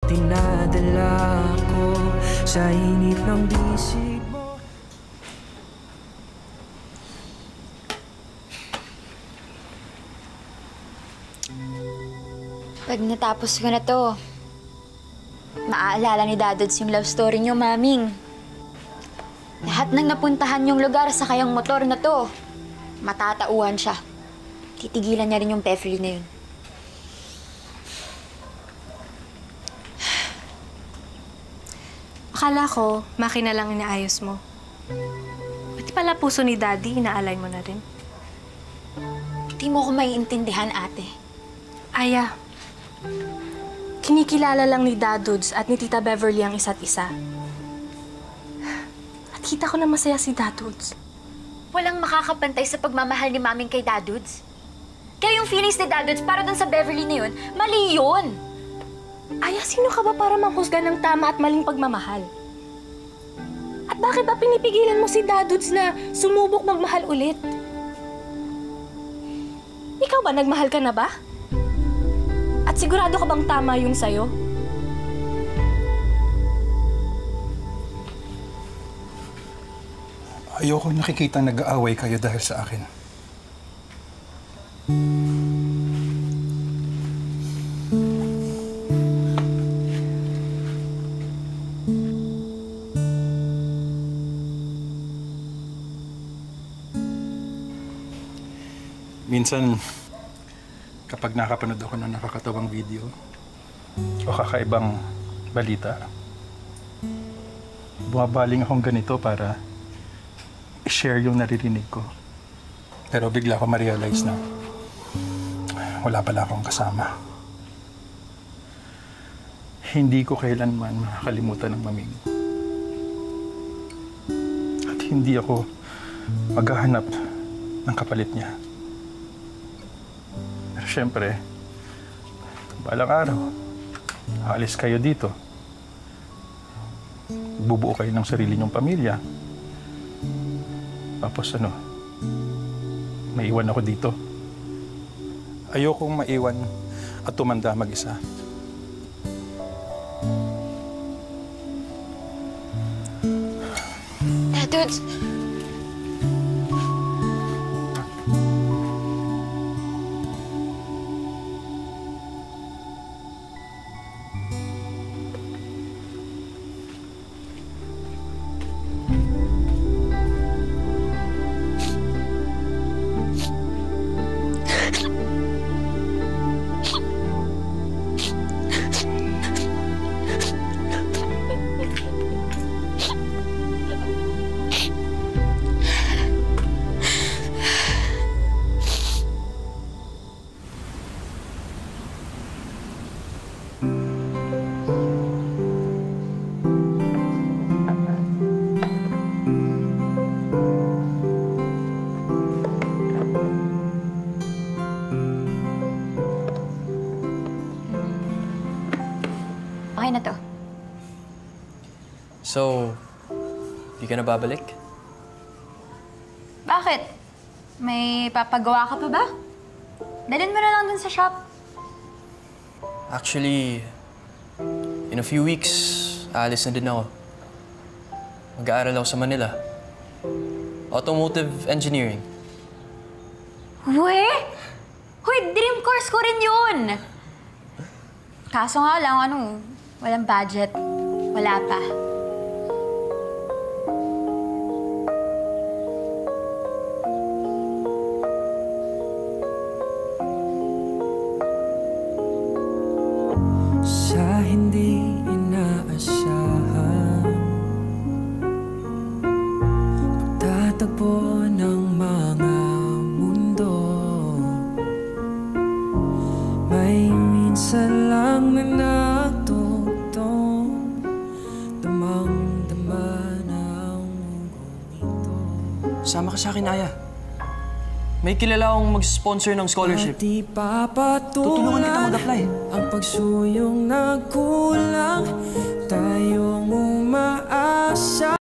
dinadala ko sa init ng bisig mo. Pag natapos ko na to, maaalala ni Dadods yung love story niyo, Maming. Lahat ng napuntahan yung lugar sa kayang motor na to, matatauhan siya. Titigilan niya rin yung Beverly na yun. Akala ko, makina lang inaayos mo. Pati pala puso ni Daddy, inaalay mo na rin. Hindi mo ko maiintindihan, ate. Aya, kinikilala lang ni Dadods at ni Tita Beverly ang isa't isa. At kita ko na masaya si Dadods. Walang makakapantay sa pagmamahal ni Maming kay Dadods. Kaya yung feelings ni Dadods para dun sa Beverly na yun, mali yun. Aya, sino ka ba para manghusga ng tama at maling pagmamahal? At bakit ba pinipigilan mo si Dadods na sumubok magmahal ulit? Ikaw ba, nagmahal ka na ba? At sigurado ka bang tama yun sa'yo? Ayoko nakikita nag-aaway kayo dahil sa akin. Minsan, kapag nakapanood ako ng nakakatawang video o kakaibang balita, bumabaling akong ganito para i-share yung naririnig ko. Pero bigla ko ma-realize na wala pala akong kasama. Hindi ko kailanman makakalimutan ng Maming. At hindi ako maghahanap ng kapalit niya. Pero syempre, balang araw, aalis kayo dito. Bubuo kayo ng sarili niyong pamilya. Tapos maiwan ako dito. Ayokong maiwan at tumanda mag-isa. Dadods! Okay na to. So, di ka na babalik? Bakit? May papagawa ka pa ba? Dalhin mo na lang dun sa shop. Actually, in a few weeks, aalis na din ako. Mag-aaral ako sa Manila. Automotive engineering. Uwe! Hoy, dream course ko rin yun! Kaso nga lang, walang budget. Wala pa. Sa hindi inaasahan, pagtatagpo ng mga mundo, may minsan lang na nagtutong, damang-dama ng mundo nito. Sama ka sa akin, Aya. May kilala akong mag-sponsor ng scholarship. Di Tutulungan kita mag-apply. ang pagsuyong nagkulang, tayong umaasa.